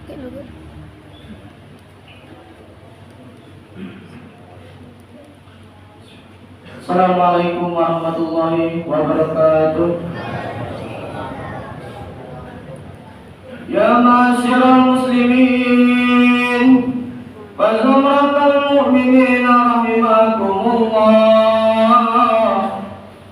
Assalamualaikum warahmatullahi wabarakatuh. Ya ma'asyiral muslimin wa zumratal mu'minin rahimakumullah.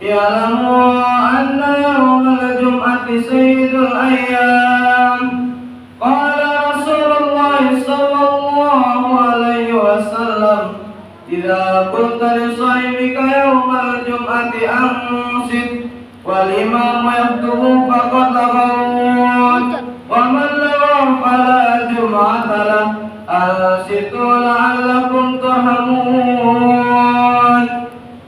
Ya'lamu anna yawmal jum'ati sayyidul ayyam. Qala Rasulullah sallallahu alaihi wasallam, idza qulta li sahibika yawmal jum'ati ansit wal imamu yaktubu faqad laghawt wa man laghaw fala jum'ata lah ansitu la'allakum turhamun.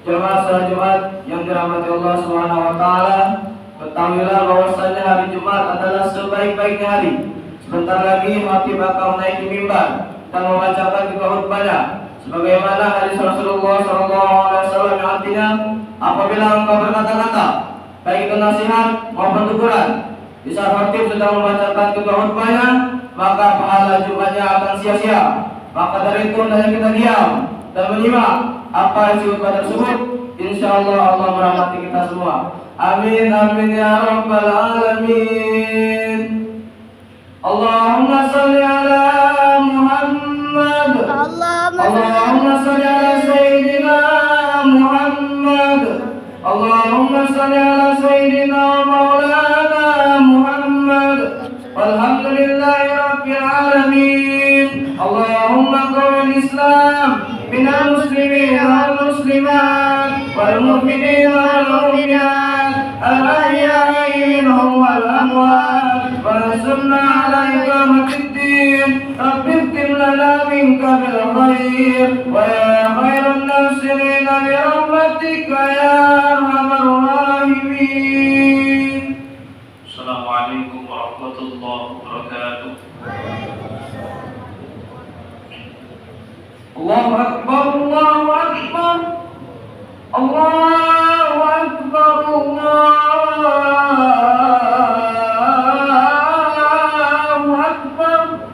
Jemaah salat Jumat yang dirahmati Allah Subhanahu wa taala, ketahuilah bahwasanya hari Jumat adalah sebaik-baiknya hari. Sebentar lagi Khatib akan menaiki mimbar dan membacakan khutbahnya, sebagaimana hadis Rasulullah SAW yang artinya, apabila engkau berkata-kata, baik itu nasihat maupun teguran, di saat khatib sedang membacakan khutbahnya, maka pahala Jumatnya akan sia-sia. Maka dari itu hendaknya kita diam dan menyimak apa isi khutbah tersebut. Insyaallah Allah merahmati kita semua. Amin amin ya rabbal alamin. Allahumma salli ala Muhammad. Allahumma salli ala Sayyidina Muhammad. Allahumma salli ala Sayyidina Maulana Muhammad. Walhamdulillahi Rabbil Alamin. Allahumma qawil Islam minal muslimin wal muslimat wal mu'minin wal mu'minat al-ahya'i minhum wal amwat wansurna ala iqamatiddin. Rabbi ighfir lana minka bil khair wa ya khairan nasirin bi rahmatika ya arhamar rahimin. Assalamualaikum warahmatullahi wabarakatuh. Allahu akbar, Allahu akbar, Allahu akbar, Allahu akbar.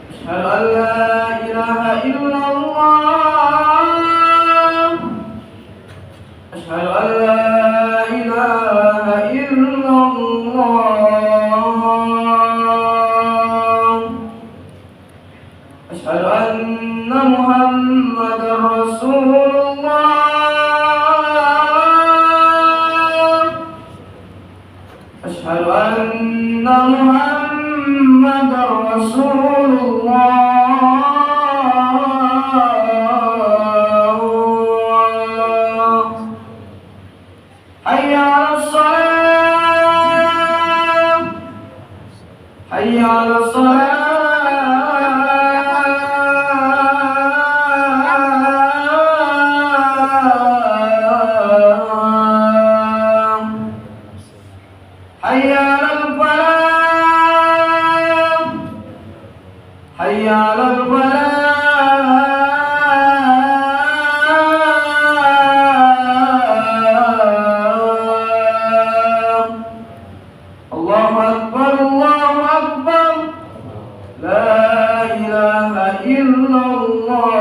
Asyhadu an la ilaha illallah. Asyhadu an la ilaha illallah. Asyhadu anna Muhammadar Rasulullah. Asyhadu anna Muhammadar Rasulullah. Hayya 'alas shalah. Hayya 'alas shalah. Hayya 'alal falah. Hayya 'alal falah. Allahu akbar, Allahu akbar. La ilaha illallah.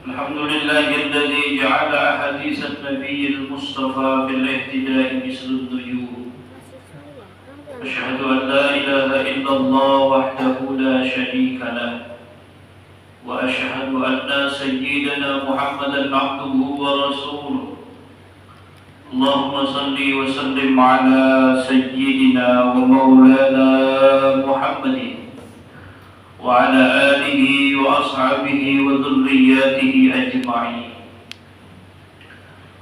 Alhamdulillahilladzi ja'ala ahaditsan nabiyil mustafa bil ihtida'i mislu duyur. Asyhadu an la ilaha illallah wahdahu la syarika lah. Wa asyhadu anna sayyidana Muhammadan abduhu wa rasuluh. Allahumma salli wa sallim ala sayyidina wa maulana Muhammadin wa ala alihi wa ashabihi wa dhurriyyatihi ajma'in.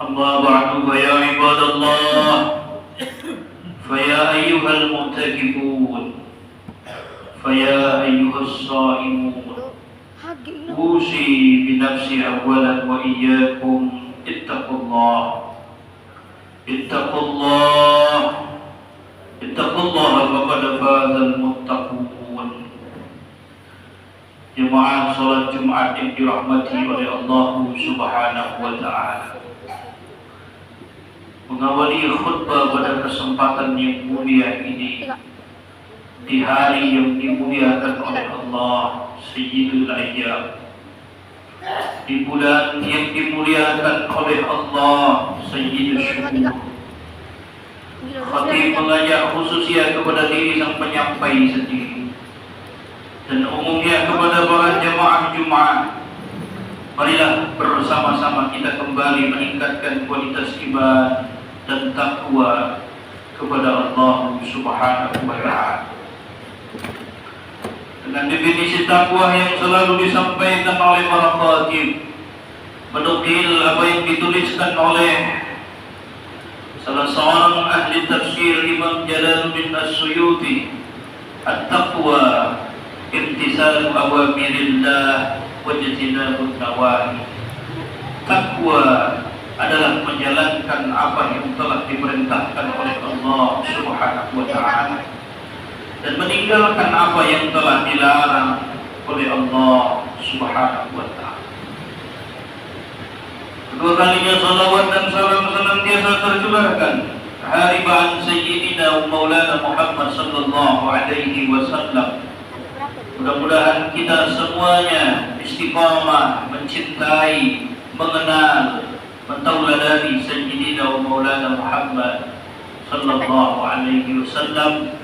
Amma ba'du, fa ya ibadallah, fa ya ayyuhal mu'takifun, fa ya ayyuhas sha'imun, usi bi nafsi awwalan wa iyyakum ittaqullah. Ittaqullah الله فقد فاز المتقون. Jemaah salat Jumat yang dirahmati oleh Allah Subhanahu wa taala. Mengawali khutbah pada kesempatan yang mulia ini di hari yang dimuliakan oleh Allah Sayyidul Ayyam, di bulan yang dimuliakan oleh Allah Sayyidul Syuhur. Khatib mengajak khususnya kepada diri sang penyampai sendiri dan umumnya kepada para jemaah Jumat. Marilah bersama-sama kita kembali meningkatkan kualitas iman dan takwa kepada Allah Subhanahu wa taala. Dengan definisi takwa yang selalu disampaikan oleh para khatib, menukil apa yang dituliskan oleh salah seorang ahli tafsir Imam Jalaluddin As-Suyuti, at-taqwa imtisalu awamirillah wa jtinabun nawahi. Takwa adalah menjalankan apa yang telah diperintahkan oleh Allah Subhanahu wa taala dan meninggalkan apa yang telah dilarang oleh Allah Subhanahu wa taala. Kedua kalinya salawat dan salam senantiasa tercurahkan hariban Sayyidina Maulana Muhammad sallallahu alaihi wasallam. Mudah-mudahan kita semuanya istiqamah mencintai, mengenal, mentauladani Sayyidina Maulana Muhammad sallallahu alaihi wasallam.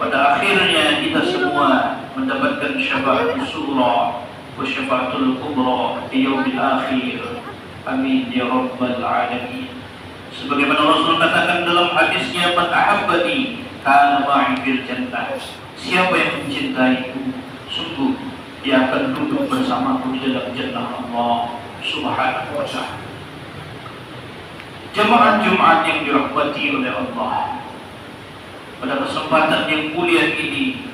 Pada akhirnya kita semua mendapatkan syafaatul sughra wa syafaatul kubra di yaumil akhir. Amin ya rabbal alamin. Sebagaimana Rasul katakan dalam hadisnya, man ahabbani kana ma'i fil jannah. Siapa yang mencintaiku, sungguh dia akan duduk bersamaku di dalam jannah Allah Subhanahu wa taala. Jemaah Jumat yang dirahmati oleh Allah, pada kesempatan yang mulia ini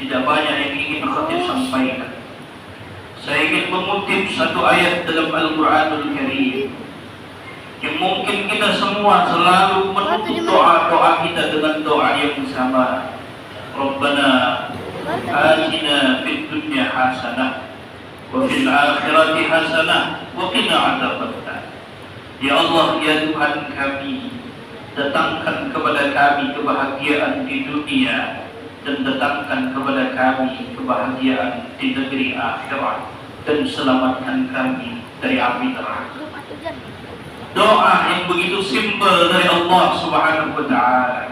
tidak banyak yang ingin khatib sampaikan. Saya ingin mengutip satu ayat dalam Al-Quranul Karim yang mungkin kita semua selalu menutup doa-doa kita dengan doa yang sama. Rabbana atina fid dunya hasanah wa fil akhirati hasanah wa qina adzabannar. Ya Allah, ya Tuhan kami, datangkan kepada kami kebahagiaan di dunia dan datangkan kepada kami kebahagiaan di negeri akhirat, dan selamatkan kami dari api neraka. Doa yang begitu simpel dari Allah Subhanahu wa taala,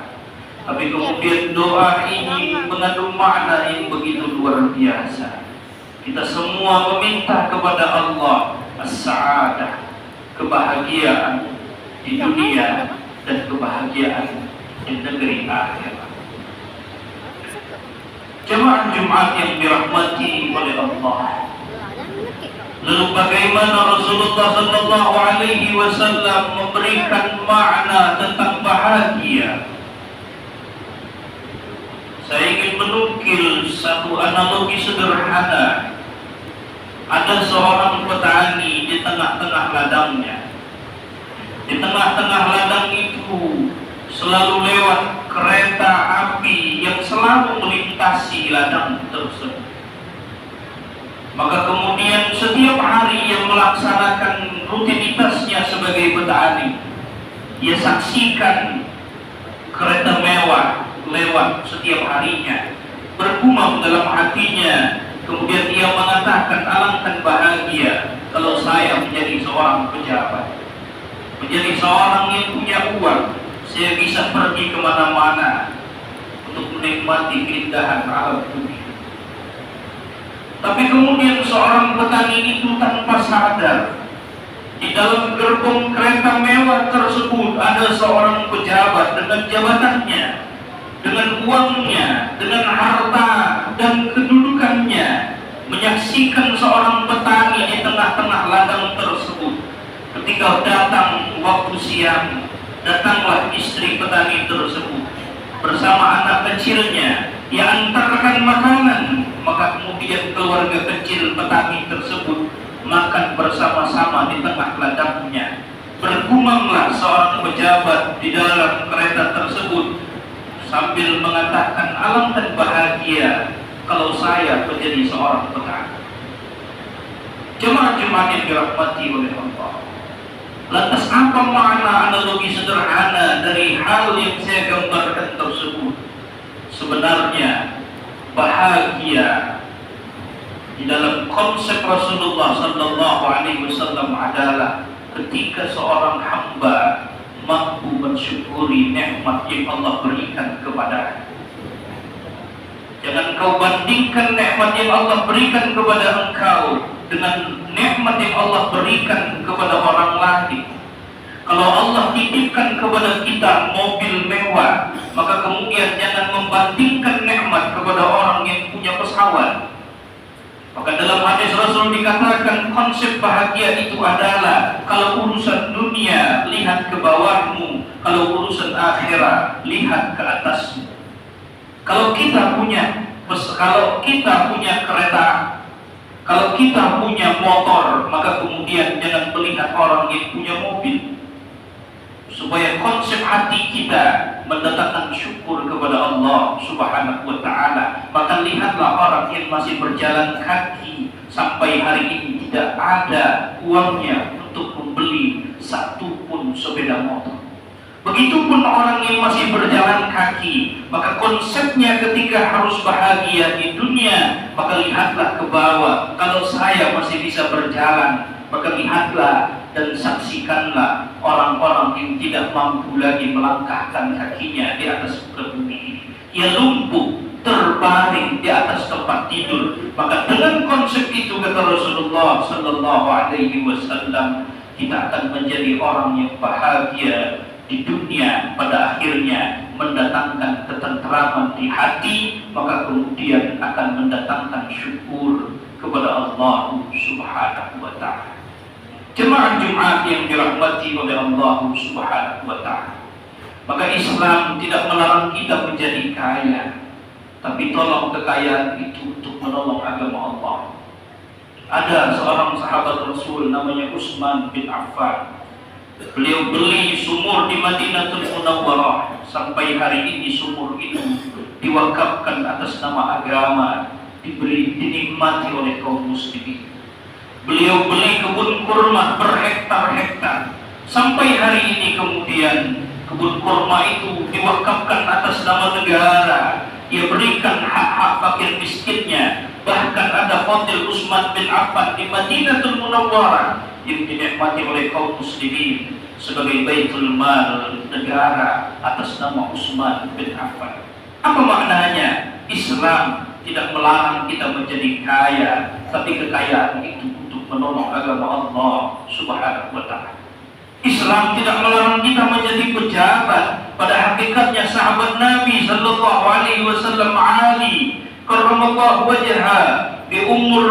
tapi kemudian doa ini mengandung makna yang begitu luar biasa. Kita semua meminta kepada Allah as-sa'adah, kebahagiaan di dunia dan kebahagiaan di negeri akhirat. Jemaah Jumat yang dirahmati oleh Allah, lalu bagaimana Rasulullah sallallahu alaihi wasallam memberikan makna tentang bahagia? Saya ingin menukil satu analogi sederhana. Ada seorang petani di tengah-tengah ladangnya. Di tengah-tengah ladang itu selalu lewat kereta api yang selalu melintasi ladang tersebut. Maka kemudian setiap hari yang melaksanakan rutinitasnya sebagai petani, ia saksikan kereta mewah lewat setiap harinya, bergumam dalam hatinya. Kemudian ia mengatakan, alangkah bahagia kalau saya menjadi seorang pejabat, menjadi seorang yang punya uang. Saya bisa pergi kemana-mana untuk menikmati keindahan alam dunia. Tapi kemudian seorang petani itu tanpa sadar, di dalam gerbong kereta mewah tersebut ada seorang pejabat dengan jabatannya, dengan uangnya, dengan harta dan kedudukannya, menyaksikan seorang petani di tengah-tengah ladang tersebut. Ketika datang waktu siang, datanglah istri petani tersebut bersama anak kecilnya. Ia antarkan makanan, maka kemudian keluarga kecil petani tersebut makan bersama-sama di tengah ladangnya. Bergumamlah seorang pejabat di dalam kereta tersebut, sambil mengatakan, alangkah bahagia kalau saya menjadi seorang petani. Jemaah-jemaah yang dirahmati oleh Allah, lantas apa makna analogi sederhana dari hal yang saya gambarkan tersebut? Sebenarnya bahagia di dalam konsep Rasulullah Sallallahu Alaihi Wasallam adalah ketika seorang hamba mampu mensyukuri nikmat yang Allah berikan kepada. Jangan kau bandingkan nikmat yang Allah berikan kepada engkau dengan nikmat yang Allah berikan kepada orang lain. Kalau Allah titipkan kepada kita mobil mewah, maka kemudian jangan membandingkan nikmat kepada orang yang punya pesawat. Maka dalam hadis Rasul dikatakan konsep bahagia itu adalah kalau urusan dunia lihat ke bawahmu, kalau urusan akhirat lihat ke atasmu. Kalau kita punya kereta, kalau kita punya motor, maka kemudian jangan melihat orang yang punya mobil. Supaya konsep hati kita mendatangkan syukur kepada Allah Subhanahu wa ta'ala, maka lihatlah orang yang masih berjalan kaki sampai hari ini tidak ada uangnya untuk membeli satu pun sepeda motor. Begitupun orang yang masih berjalan kaki, maka konsepnya ketika harus bahagia di dunia, maka lihatlah ke bawah. Kalau saya masih bisa berjalan, maka lihatlah dan saksikanlah orang-orang yang tidak mampu lagi melangkahkan kakinya di atas muka bumi ini. Ia lumpuh, terbaring di atas tempat tidur. Maka dengan konsep itu kata Rasulullah Sallallahu Alaihi Wasallam, kita akan menjadi orang yang bahagia di dunia, pada akhirnya mendatangkan ketentraman di hati, maka kemudian akan mendatangkan syukur kepada Allah Subhanahu wa ta'ala. Jemaah Jumat yang dirahmati oleh Allah Subhanahu wa ta'ala, maka Islam tidak melarang kita menjadi kaya, tapi tolong kekayaan itu untuk menolong agama Allah. Ada seorang sahabat Rasul namanya Utsman bin Affan. Beliau beli sumur di Madinatul Munawwarah, sampai hari ini sumur itu diwakafkan atas nama agama, dinikmati oleh kaum muslimin. Beliau beli kebun kurma berhektar-hektar, sampai hari ini kemudian kebun kurma itu diwakafkan atas nama negara. Ia berikan hak-hak fakir miskinnya. Bahkan ada hotel Utsman bin Affan di Madinatul Munawwarah yang dinikmati oleh kaum muslimin sebagai baitul mal negara atas nama Utsman bin Affan. Apa maknanya? Islam tidak melarang kita menjadi kaya, tapi kekayaan itu untuk menolong agama Allah Subhanahu wa ta'ala. Islam tidak melarang kita menjadi pejabat. Pada hakikatnya sahabat Nabi Sallallahu Alaihi Wasallam Ali karramallahu wajhah di umur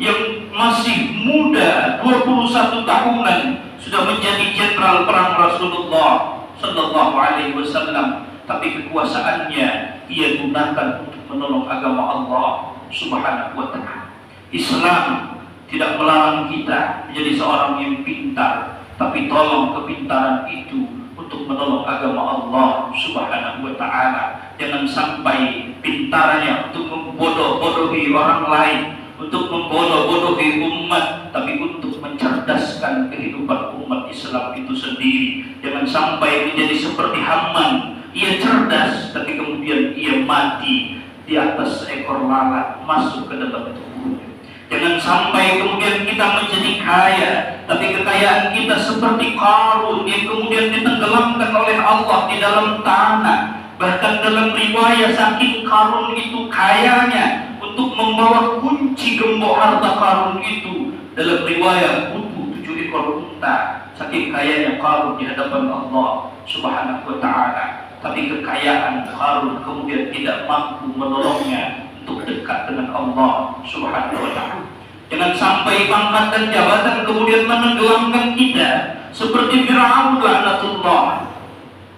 yang masih muda 21 tahunan sudah menjadi jenderal perang Rasulullah Sallallahu Alaihi Wasallam, tapi kekuasaannya ia gunakan untuk menolong agama Allah Subhanahu wa ta'ala. Islam tidak melarang kita menjadi seorang yang pintar, tapi tolong kepintaran itu untuk menolong agama Allah Subhanahu wa ta'ala. Jangan sampai pintarnya untuk membodoh-bodohi orang lain, untuk membodoh-bodohi umat, tapi untuk mencerdaskan kehidupan umat Islam itu sendiri. Jangan sampai menjadi seperti Haman. Ia cerdas, tapi kemudian ia mati di atas seekor lalat masuk ke dalam tubuhnya. Jangan sampai kemudian kita menjadi kaya, tapi kekayaan kita seperti Qarun yang kemudian ditenggelamkan oleh Allah di dalam tanah. Bahkan dalam riwayat saking Qarun itu kayanya, untuk membawa kunci gembok harta Qarun itu, dalam riwayat butuh 7 ekor unta. Saking kayanya Qarun di hadapan Allah Subhanahu wa ta'ala. Tapi kekayaan Qarun kemudian tidak mampu menolongnya untuk dekat dengan Allah Subhanahu wa ta'ala. Jangan sampai pangkat dan jabatan kemudian menenggelamkan kita seperti Fir'aun laknatullah,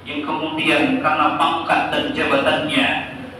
yang kemudian karena pangkat dan jabatannya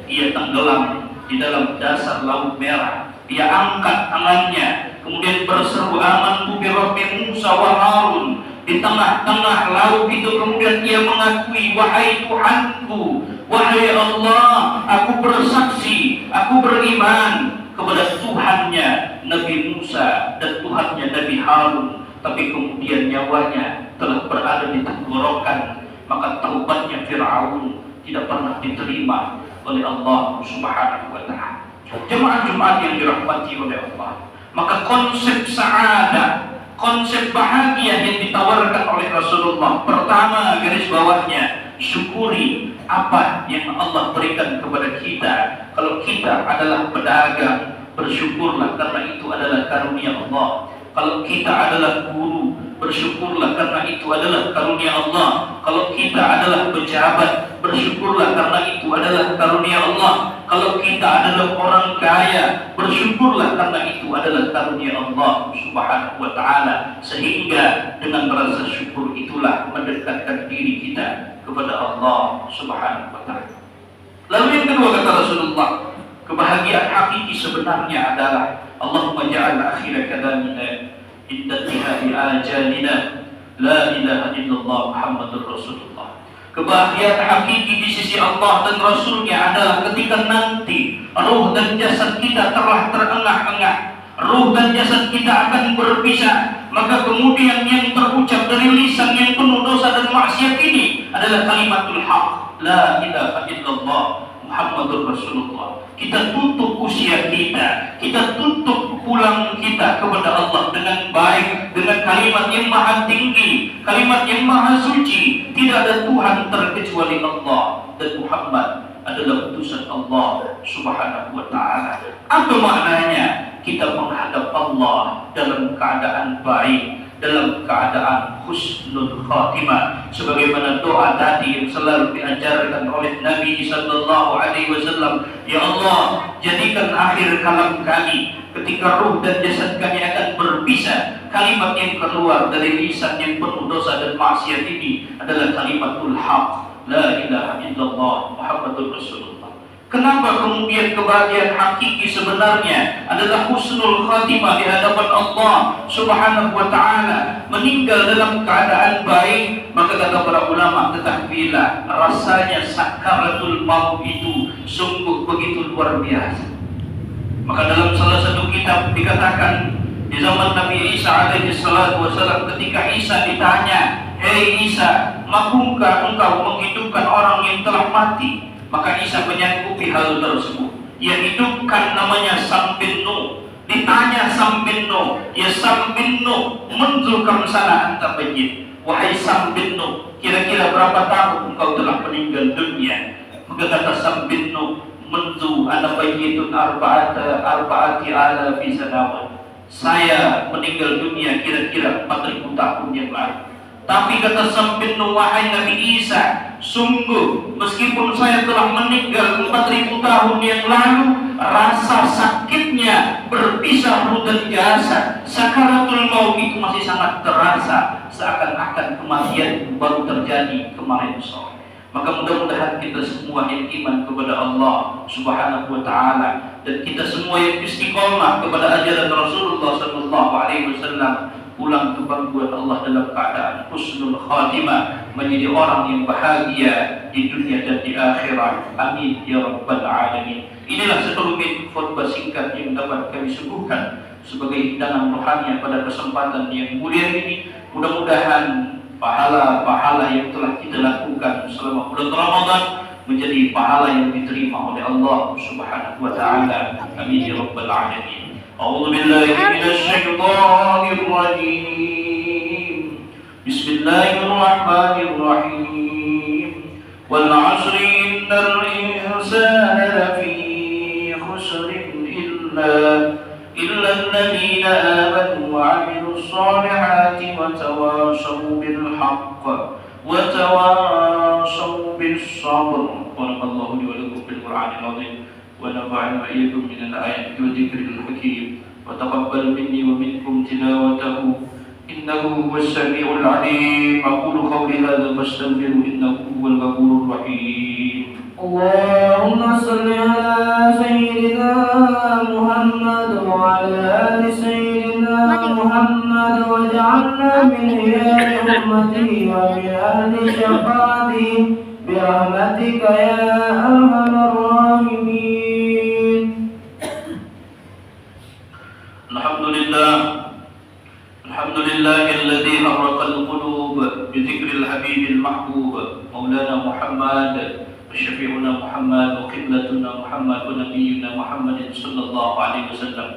ia tenggelam di dalam dasar laut merah. Dia angkat tangannya kemudian berseru amantu bi rabbi Musa wa Harun. Di tengah-tengah laut itu kemudian ia mengakui, wahai Tuhanku, wahai Allah, aku bersaksi, aku beriman kepada Tuhannya Nabi Musa dan Tuhannya Nabi Harun. Tapi kemudian nyawanya telah berada di tenggorokan, maka taubatnya Fir'aun tidak pernah diterima oleh Allah Subhanahu wa Ta'ala. Jemaah Jumat yang dirahmati oleh Allah, maka konsep sa'adah, konsep bahagia yang ditawarkan oleh Rasulullah, pertama garis bawahnya, syukuri apa yang Allah berikan kepada kita. Kalau kita adalah pedagang, bersyukurlah karena itu adalah karunia Allah. Kalau kita adalah guru, bersyukurlah karena itu adalah karunia Allah. Kalau kita adalah pejabat, bersyukurlah karena itu adalah karunia Allah. Kalau kita adalah orang kaya, bersyukurlah karena itu adalah karunia Allah Subhanahu wa Ta'ala. Sehingga dengan rasa syukur itulah mendekatkan diri kita kepada Allah Subhanahu wa Ta'ala. Lalu yang kedua kata Rasulullah, kebahagiaan hakiki sebenarnya adalah Allahumma ja'al akhira kalamina inda intihai ajalina la ilaha illallah Muhammadur Rasulullah. Kebahagiaan hakiki di sisi Allah dan Rasulnya adalah ketika nanti ruh dan jasad kita telah terengah-engah, ruh dan jasad kita akan berpisah, maka kemudian yang terucap dari lisan yang penuh dosa dan maksiat ini adalah kalimatul haq, la ilaha illallah Muhammadur Rasulullah. Kita tutup usia kita tutup pulang kita kepada Allah dengan baik, dengan kalimat yang maha tinggi, kalimat yang maha suci. Tidak ada Tuhan terkecuali Allah, dan Muhammad adalah utusan Allah Subhanahu wa Ta'ala. Apa maknanya? Kita menghadap Allah dalam keadaan baik, dalam keadaan husnul khatimah, sebagaimana doa tadi yang selalu diajarkan oleh Nabi sallallahu alaihi wasallam. Ya Allah, jadikan akhir kalam kami ketika ruh dan jasad kami akan berpisah, kalimat yang keluar dari lisan yang penuh dosa dan maksiat ini adalah kalimatul haq, la ilaha illallah Muhammadur Rasulullah. Kenapa kemudian kebahagiaan hakiki sebenarnya adalah husnul khatimah di hadapan Allah Subhanahu wa Ta'ala, meninggal dalam keadaan baik? Maka kata para ulama, ketahuilah rasanya sakaratul maut itu sungguh begitu luar biasa. Maka dalam salah satu kitab dikatakan, di zaman Nabi Isa alaihi salatu wasallam, ketika Isa ditanya, "Hei Isa, mampukah engkau menghidupkan orang yang telah mati?" Maka Isa menyanggupi hal tersebut. Ia hidupkan, namanya Sam bin Nuh. Ditanya Sam bin Nuh, ya Sam bin Nuh, mundu kam sana anta bayyit. Wahai Sam bin Nuh, kira-kira berapa tahun engkau telah meninggal dunia? Maka kata Sam bin Nuh, mundu ana bayyitun arba'ati ala fi sanawat. Saya meninggal dunia kira-kira 4.000 tahun yang lalu. Tapi kata Sam bin Nuh, wahai Nabi Isa, sungguh meskipun saya telah meninggal 4.000 tahun yang lalu, rasa sakitnya berpisah ruh dan jasad, sakaratul maut itu masih sangat terasa, seakan-akan kematian baru terjadi kemarin sore. Maka mudah-mudahan kita semua yang iman kepada Allah Subhanahu wa Ta'ala, dan kita semua yang istiqomah kepada ajaran Rasulullah sallallahu alaihi wasallam, pulang ke pangkuan Allah dalam keadaan husnul khatimah, menjadi orang yang bahagia di dunia dan di akhirat. Amin ya rabbal alamin. Inilah sekelumit khutbah singkat yang dapat kami suguhkan sebagai hidangan rohani pada kesempatan yang mulia ini. Mudah-mudahan pahala-pahala yang telah kita lakukan selama bulan Ramadan menjadi pahala yang diterima oleh Allah Subhanahu wa Ta'ala. Amin ya rabbal alamin. أعوذ بالله من الشيطان الرجيم. بسم الله الرحمن الرحيم. والعصر إن الإنسان لفي خسر إلا الذين آمنوا وعملوا الصالحات وتواصوا بالحق وتواصوا بالصبر. بارك الله لي ولكم بالقرآن العظيم ونفعني وإياكم من الآيات والذكر الحكيم، وتقبل مني ومنكم تلاوته إنه هو السميع العليم. أقول قولي هذا فاستغفروا إنه هو الغفور الرحيم. اللهم صل على سيدنا محمد وعلى آل سيدنا محمد واجعلنا من عيال شفاعته برحمتك يا أرحم الراحمين. الحمد لله الذي حرق القلوب بذكر الحبيب المحبوب مولانا محمد وشفيعنا محمد وقبلتنا محمد ونبينا محمد صلى الله عليه وسلم.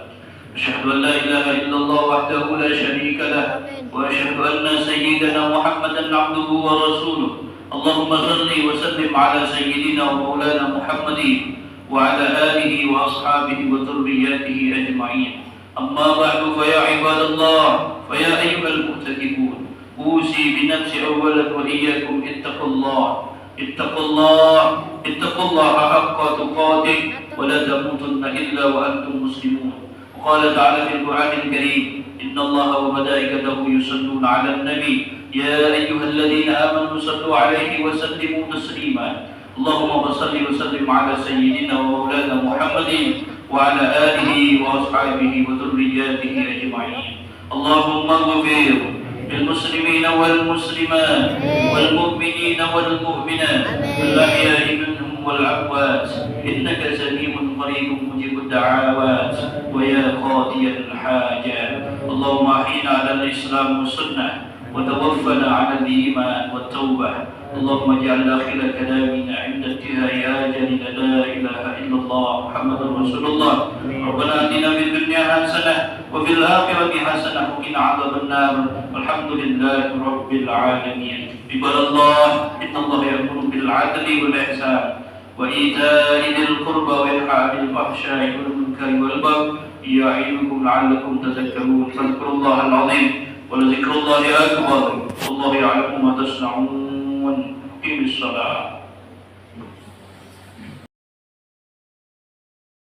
أشهد أن لا إله إلا الله وحده لا شريك له وأشهد أن سيدنا محمدا عبده ورسوله. اللهم صل وسلم على سيدنا ومولانا محمد وعلى آله وأصحابه وذرياته أجمعين. أما بعد فيا عباد الله، فيا أيها المهتدون، أوصي بنفسي أولا وإياكم اتقوا الله اتقوا الله حق تقاته ولا تموتن إلا وأنتم مسلمون. وقال تعالى في القرآن الكريم: إن الله وملائكته يصلون على النبي يا أيها الذين آمنوا صلوا عليه وسلموا تسليما. اللهم صل وسلم على سيدنا ومولانا محمد وعلى آله وأصحابه وذرياته أجمعين. اللهم اغفر للمسلمين والمسلمات والمؤمنين والمؤمنات الأحياء منهم والأموات إنك سميع قريب مجيب الدعوات ويا قاضي الحاجات. اللهم أحينا على الإسلام والسنة وتوفنا على الإيمان والتوبة. اللهم اجعل آخر كلامنا عند انتهاء آجلنا لا إله إلا الله محمد رسول الله. ربنا آتنا في الدنيا حسنة وفي الآخرة حسنة وقنا عذاب النار والحمد لله رب العالمين. عباد الله، إن الله يأمر بالعدل والإحسان وإيتاء ذي القربى وينهى عن الفحشاء والمنكر والبغي يعظكم لعلكم تذكرون. فاذكروا الله العظيم ولذكر الله أكبر والله يعلم ما تصنعون. قم الصلاة.